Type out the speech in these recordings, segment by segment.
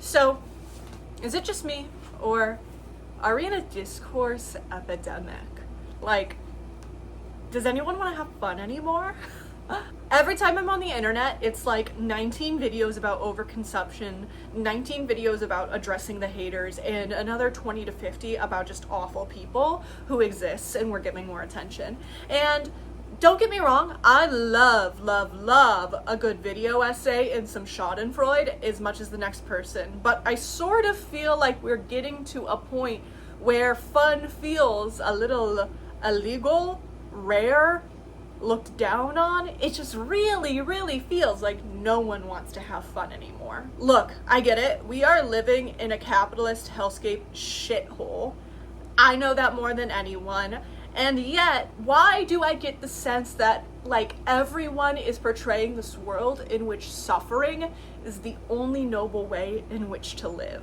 So, is it just me, or are we in a discourse epidemic? Like, does anyone want to have fun anymore? Every time I'm on the internet, it's like 19 videos about overconsumption, 19 videos about addressing the haters, and another 20 to 50 about just awful people who exist and we're giving more attention. And don't get me wrong, I love a good video essay and some schadenfreude as much as the next person, but I sort of feel like we're getting to a point where fun feels a little illegal, rare, looked down on. It just really feels like no one wants to have fun anymore. Look, I get it. We are living in a capitalist hellscape shithole. I know that more than anyone. And yet, why do I get the sense that, like, everyone is portraying this world in which suffering is the only noble way in which to live?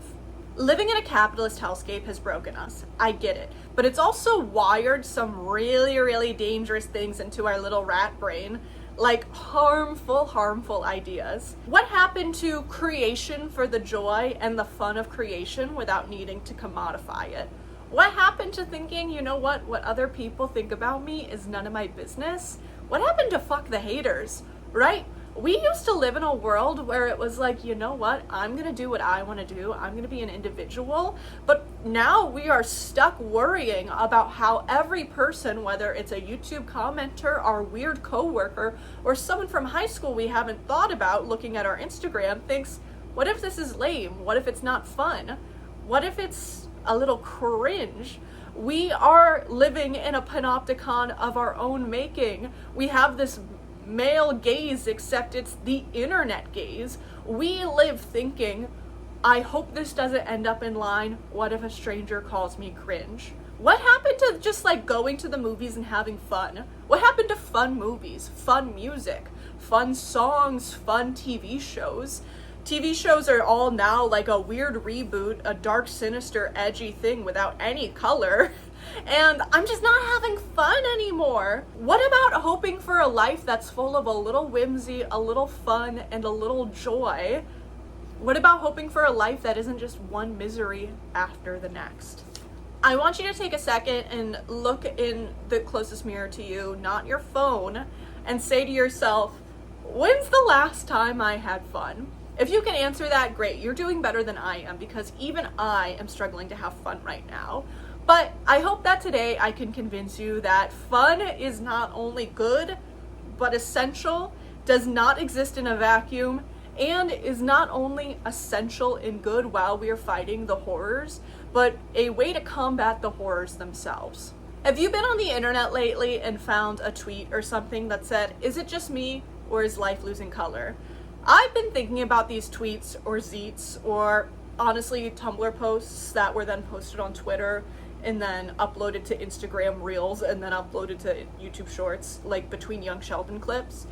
Living in a capitalist hellscape has broken us. I get it. But it's also wired some really dangerous things into our little rat brain, like harmful ideas. What happened to creation for the joy and the fun of creation without needing to commodify it? What happened to thinking, you know what other people think about me is none of my business? What happened to fuck the haters, right? We used to live in a world where it was like, you know what, I'm gonna do what I wanna do, I'm gonna be an individual, but now we are stuck worrying about how every person, whether it's a YouTube commenter, our weird coworker, or someone from high school we haven't thought about looking at our Instagram, thinks, what if this is lame? What if it's not fun? What if it's a little cringe? We are living in a panopticon of our own making. We have this male gaze, except it's the internet gaze. We live thinking, I hope this doesn't end up in line, what if a stranger calls me cringe? What happened to just like going to the movies and having fun? What happened to fun movies, fun music, fun songs, fun TV shows? TV shows are all now like a weird reboot, a dark, sinister, edgy thing without any color. And I'm just not having fun anymore. What about hoping for a life that's full of a little whimsy, a little fun, and a little joy? What about hoping for a life that isn't just one misery after the next? I want you to take a second and look in the closest mirror to you, not your phone, and say to yourself, when's the last time I had fun? If you can answer that, great. You're doing better than I am, because even I am struggling to have fun right now. But I hope that today I can convince you that fun is not only good, but essential, does not exist in a vacuum, and is not only essential and good while we are fighting the horrors, but a way to combat the horrors themselves. Have you been on the internet lately and found a tweet or something that said, is it just me, or is life losing color? I've been thinking about these tweets or zeets or honestly Tumblr posts that were then posted on Twitter and then uploaded to Instagram Reels and then uploaded to YouTube Shorts, like between Young Sheldon clips.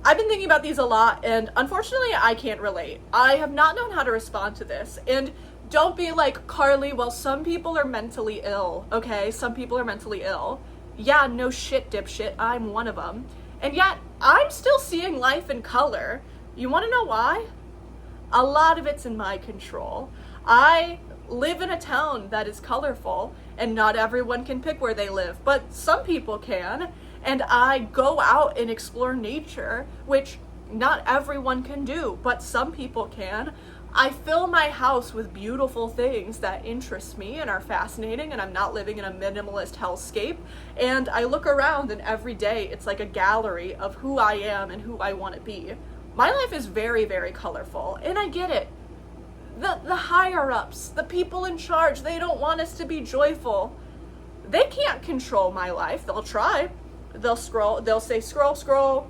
I've been thinking about these a lot, and unfortunately I can't relate. I have not known how to respond to this. And don't be like, Carly, well, some people are mentally ill, okay? Some people are mentally ill. Yeah, no shit, dipshit, I'm one of them. And yet, I'm still seeing life in color. You want to know why? A lot of it's in my control. I live in a town that is colorful, and not everyone can pick where they live, but some people can. And I go out and explore nature, which not everyone can do, but some people can. I fill my house with beautiful things that interest me and are fascinating, and I'm not living in a minimalist hellscape. And I look around, and every day it's like a gallery of who I am and who I want to be. My life is very colorful, and I get it. The higher-ups, the people in charge, they don't want us to be joyful. They can't control my life. They'll try. They'll scroll. They'll say, scroll.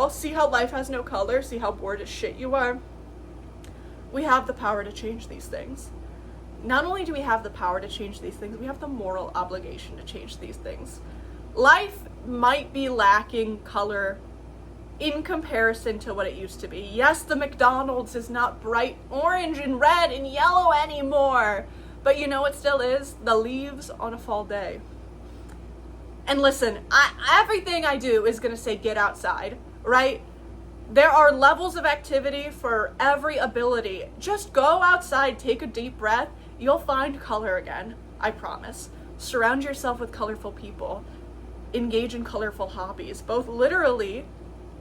See how life has no color? See how bored as shit you are? We have the power to change these things. Not only do we have the power to change these things, we have the moral obligation to change these things. Life might be lacking color in comparison to what it used to be. Yes, the McDonald's is not bright orange and red and yellow anymore, but you know what still is? The leaves on a fall day. And listen, everything I do is gonna say get outside, right? There are levels of activity for every ability. Just go outside, take a deep breath, you'll find color again, I promise. Surround yourself with colorful people. Engage in colorful hobbies, both literally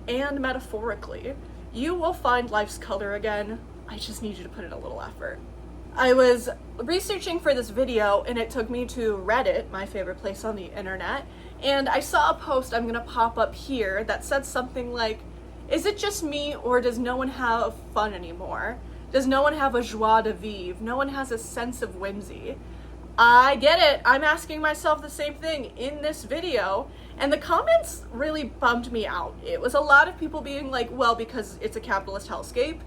and metaphorically. You will find life's color again. I just need you to put in a little effort. I was researching for this video and it took me to Reddit, my favorite place on the internet, and I saw a post I'm gonna pop up here that said something like, is it just me or does no one have fun anymore? Does no one have a joie de vivre? No one has a sense of whimsy? I get it. I'm asking myself the same thing in this video, and the comments really bummed me out. It was a lot of people being like, well, because it's a capitalist hellscape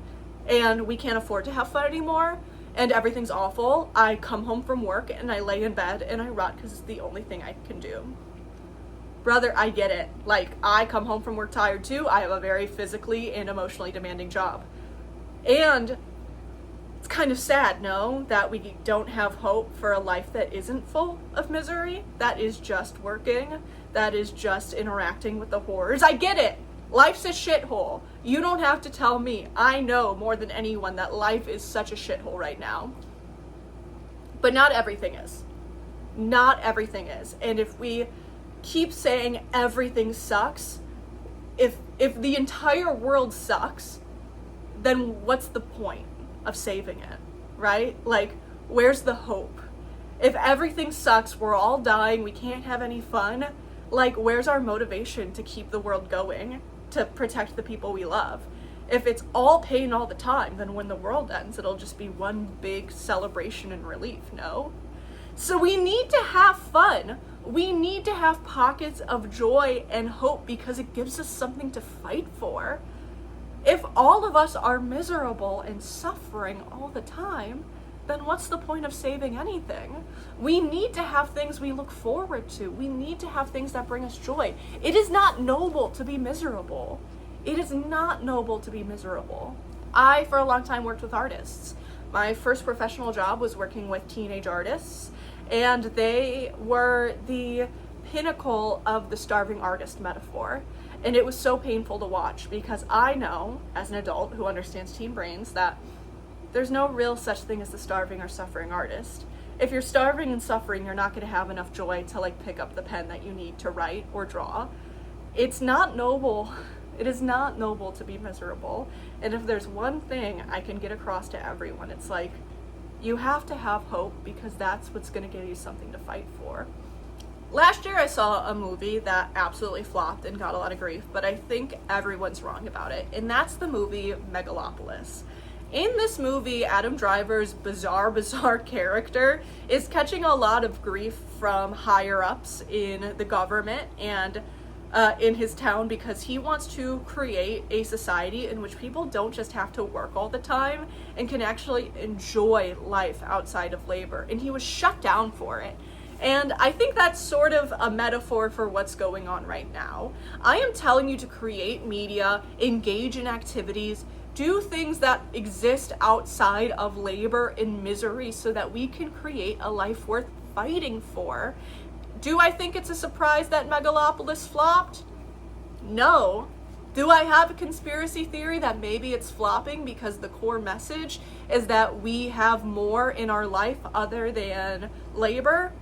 and we can't afford to have fun anymore and everything's awful, I come home from work and I lay in bed and I rot because it's the only thing I can do. Brother, I get it. Like, I come home from work tired too. I have a very physically and emotionally demanding job. And it's kind of sad, no, that we don't have hope for a life that isn't full of misery, that is just working, that is just interacting with the horrors. I get it. Life's a shithole. You don't have to tell me. I know more than anyone that life is such a shithole right now. But not everything is. Not everything is. And if we keep saying everything sucks, if the entire world sucks, then what's the point of saving it, right? Like, where's the hope? If everything sucks, we're all dying, we can't have any fun, like, where's our motivation to keep the world going, to protect the people we love? If it's all pain all the time, then when the world ends, it'll just be one big celebration and relief, no? So we need to have fun. We need to have pockets of joy and hope because it gives us something to fight for. If all of us are miserable and suffering all the time, then what's the point of saving anything? We need to have things we look forward to. We need to have things that bring us joy. It is not noble to be miserable. It is not noble to be miserable. I, for a long time, worked with artists. My first professional job was working with teenage artists, and they were the pinnacle of the starving artist metaphor. And it was so painful to watch because I know, as an adult who understands teen brains, that there's no real such thing as the starving or suffering artist. If you're starving and suffering, you're not going to have enough joy to like pick up the pen that you need to write or draw. It's not noble. It is not noble to be miserable. And if there's one thing I can get across to everyone, it's like, you have to have hope because that's what's going to give you something to fight for. Last year I saw a movie that absolutely flopped and got a lot of grief, but I think everyone's wrong about it, and that's the movie Megalopolis. In this movie, Adam Driver's bizarre character is catching a lot of grief from higher ups in the government and in his town because he wants to create a society in which people don't just have to work all the time and can actually enjoy life outside of labor, and he was shut down for it. And I think that's sort of a metaphor for what's going on right now. I am telling you to create media, engage in activities, do things that exist outside of labor and misery so that we can create a life worth fighting for. Do I think it's a surprise that Megalopolis flopped? No. Do I have a conspiracy theory that maybe it's flopping because the core message is that we have more in our life other than labor?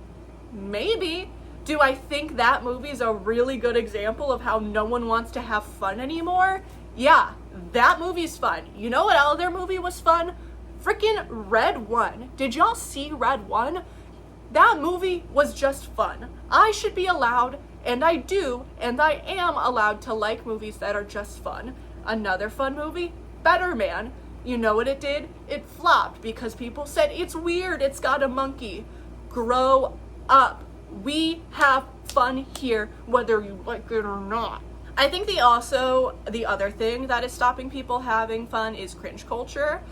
Maybe. Do I think that movie is a really good example of how no one wants to have fun anymore? Yeah, that movie's fun. You know what other movie was fun? Freaking Red 1. Did y'all see Red 1? That movie was just fun. I should be allowed, and I do, and I am allowed to like movies that are just fun. Another fun movie? Better Man. You know what it did? It flopped because people said it's weird, it's got a monkey. Grow up. We have fun here, whether you like it or not. I think the other thing that is stopping people having fun is cringe culture.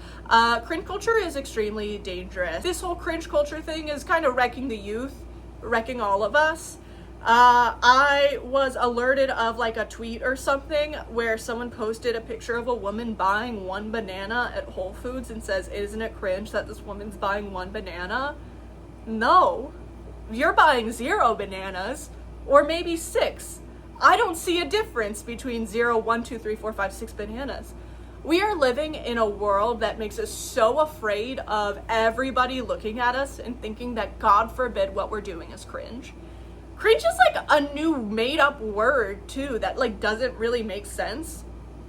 Cringe culture is extremely dangerous. This whole cringe culture thing is kind of wrecking the youth, wrecking all of us. I was alerted of like a tweet or something where someone posted a picture of a woman buying one banana at Whole Foods and says, "Isn't it cringe that this woman's buying one banana?" No. You're buying 0 bananas, or maybe 6. I don't see a difference between 0, 1, 2, 3, 4, 5, 6 bananas. We are living in a world that makes us so afraid of everybody looking at us and thinking that, God forbid, what we're doing is cringe. Cringe is like a new made up word too that like doesn't really make sense.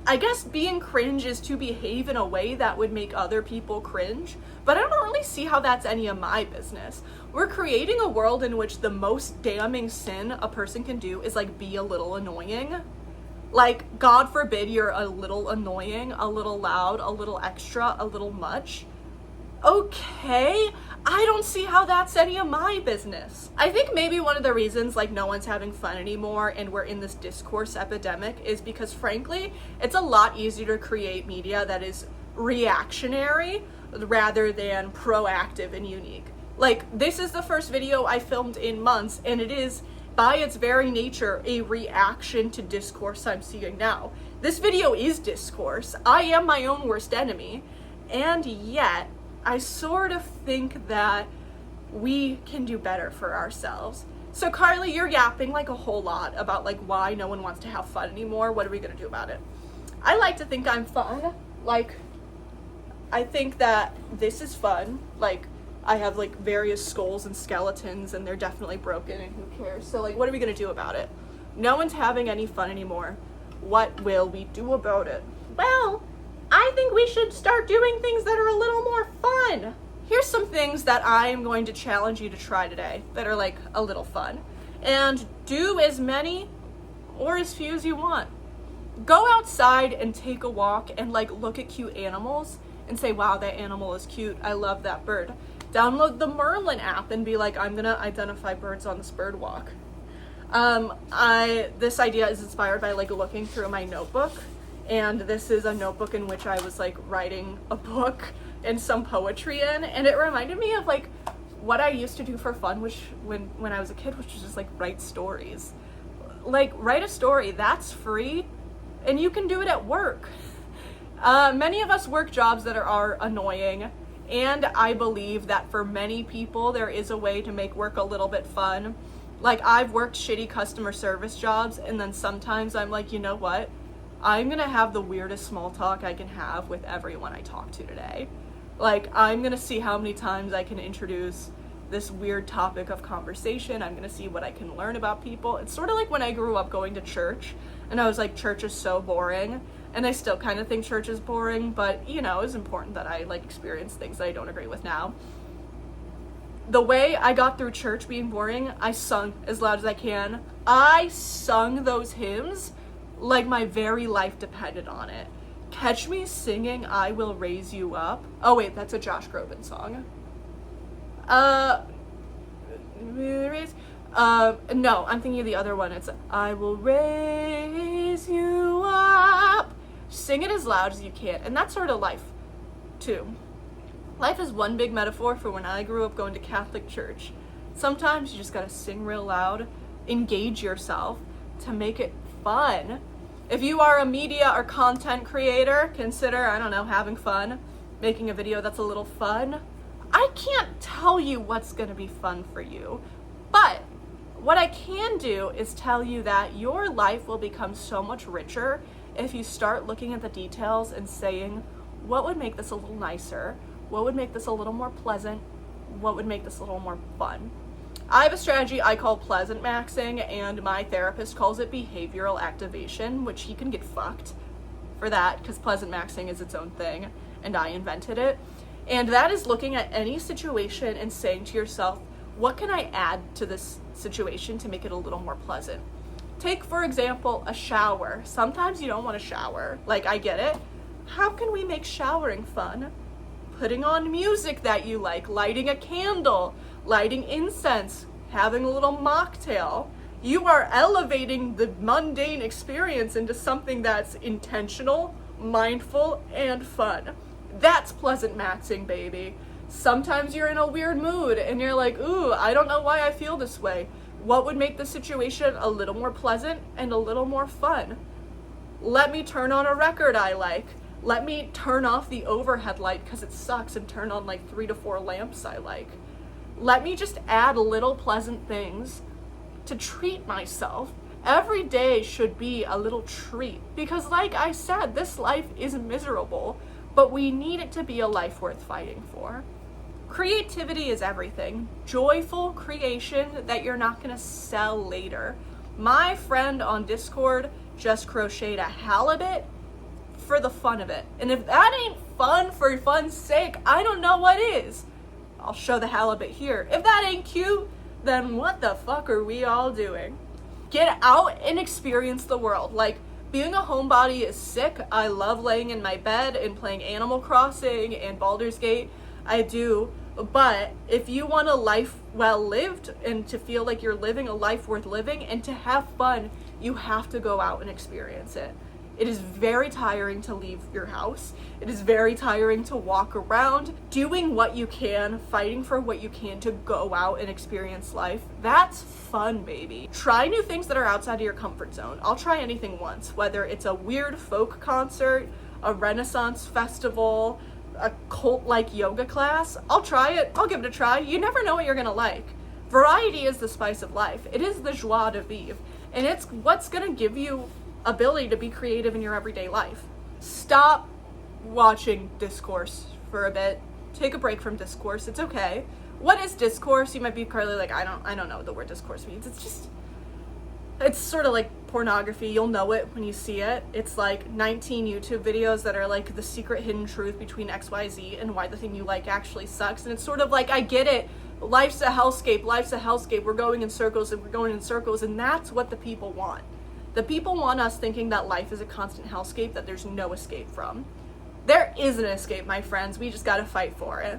I guess being cringe is to behave in a way that would make other people cringe, but I don't really see how that's any of my business. We're creating a world in which the most damning sin a person can do is like be a little annoying. Like, God forbid you're a little annoying, a little loud, a little extra, a little much. Okay, I don't see how that's any of my business. I think maybe one of the reasons like no one's having fun anymore and we're in this discourse epidemic is because frankly, it's a lot easier to create media that is reactionary rather than proactive and unique. Like, this is the first video I filmed in months, and it is by its very nature a reaction to discourse I'm seeing now. This video is discourse. I am my own worst enemy, and yet I sort of think that we can do better for ourselves. So Carly, you're yapping like a whole lot about like why no one wants to have fun anymore. What are we gonna do about it? I like to think I'm fun. Like, I think that this is fun. Like, I have like various skulls and skeletons and they're definitely broken and who cares? So like, what are we gonna do about it? No one's having any fun anymore. What will we do about it? Well, I think we should start doing things that are a little more fun. Here's some things that I am going to challenge you to try today that are like a little fun. And do as many or as few as you want. Go outside and take a walk and like look at cute animals and say, wow, that animal is cute. I love that bird. Download the Merlin app and be like, I'm gonna identify birds on this bird walk. This idea is inspired by like looking through my notebook, and this is a notebook in which I was like writing a book and some poetry in, and it reminded me of like what I used to do for fun, which when I was a kid, which was just like write stories. Like, write a story, that's free, and you can do it at work. Many of us work jobs that are annoying, and I believe that for many people there is a way to make work a little bit fun. Like, I've worked shitty customer service jobs, and then sometimes I'm like, you know what? I'm gonna have the weirdest small talk I can have with everyone I talk to today. Like, I'm gonna see how many times I can introduce this weird topic of conversation. I'm gonna see what I can learn about people. It's sort of like when I grew up going to church, and I was like, church is so boring. And I still kind of think church is boring, but you know, it's important that I like experience things that I don't agree with now. The way I got through church being boring, I sung as loud as I can. I sung those hymns like my very life depended on it. Catch me singing I Will Raise You Up. Oh wait, that's a Josh Groban song. No, I'm thinking of the other one. It's I will raise you up. Sing it as loud as you can. And that's sort of life, too. Life is one big metaphor for when I grew up going to Catholic church. Sometimes you just gotta sing real loud, engage yourself to make it fun. If you are a media or content creator, consider, I don't know, having fun, making a video that's a little fun. I can't tell you what's gonna be fun for you, but what I can do is tell you that your life will become so much richer if you start looking at the details and saying, what would make this a little nicer? What would make this a little more pleasant? What would make this a little more fun? I have a strategy I call pleasant maxing, and my therapist calls it behavioral activation, which he can get fucked for that because pleasant maxing is its own thing and I invented it. And that is looking at any situation and saying to yourself, what can I add to this situation to make it a little more pleasant? Take, for example, a shower. Sometimes you don't want to shower. Like, I get it. How can we make showering fun? Putting on music that you like, lighting a candle, lighting incense, having a little mocktail. You are elevating the mundane experience into something that's intentional, mindful, and fun. That's pleasant maxing, baby. Sometimes you're in a weird mood and you're like, ooh, I don't know why I feel this way. What would make the situation a little more pleasant and a little more fun? Let me turn on a record I like. Let me turn off the overhead light because it sucks and turn on like 3 to 4 lamps I like. Let me just add little pleasant things to treat myself Every day should be a little treat because, like I said, this life is miserable, but we need it to be a life worth fighting for. Creativity is everything. Joyful creation that you're not gonna sell later. My friend on Discord just crocheted a halibut for the fun of it. And if that ain't fun for fun's sake, I don't know what is. I'll show the halibut here. If that ain't cute, then what the fuck are we all doing? Get out and experience the world. Like, being a homebody is sick. I love laying in my bed and playing Animal Crossing and Baldur's Gate. I do. But if you want a life well lived and to feel like you're living a life worth living and to have fun, you have to go out and experience it. It is very tiring to leave your house. It is very tiring to walk around, doing what you can, fighting for what you can to go out and experience life. That's fun, baby. Try new things that are outside of your comfort zone. I'll try anything once, whether it's a weird folk concert, a Renaissance festival, a cult-like yoga class. I'll try it. I'll give it a try. You never know what you're gonna like. Variety is the spice of life. It is the joie de vivre. And it's what's gonna give you ability to be creative in your everyday life. Stop watching discourse for a bit. Take a break from discourse. It's okay. What is discourse? You might be currently like, I don't know what the word discourse means. It's sort of like pornography. You'll know it when you see it. It's like 19 YouTube videos that are like the secret hidden truth between XYZ and why the thing you like actually sucks. And it's sort of like, I get it. Life's a hellscape. Life's a hellscape. We're going in circles and we're going in circles. And that's what the people want. The people want us thinking that life is a constant hellscape that there's no escape from. There is an escape, my friends. We just gotta fight for it.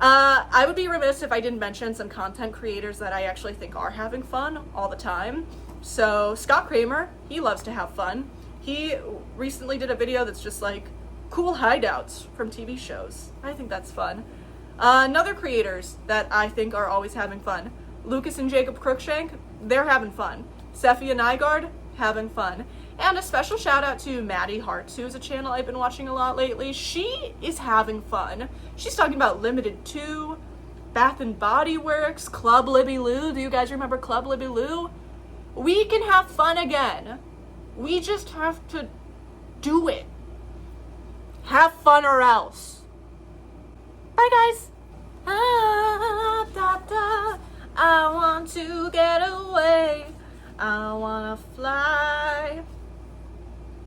I would be remiss if I didn't mention some content creators that I actually think are having fun all the time. So Scott Kramer, he loves to have fun. He recently did a video that's just like cool hideouts from TV shows. I think that's fun. Another creators that I think are always having fun. Lucas and Jacob Crookshank, they're having fun. Seffi and Nygaard, having fun. And a special shout out to Maddie Hartz, who's a channel I've been watching a lot lately. She is having fun. She's talking about Limited 2, Bath and Body Works, Club Libby Lou. Do you guys remember Club Libby Lou? We can have fun again. We just have to do it. Have fun or else. Bye, guys. I want to get away. I wanna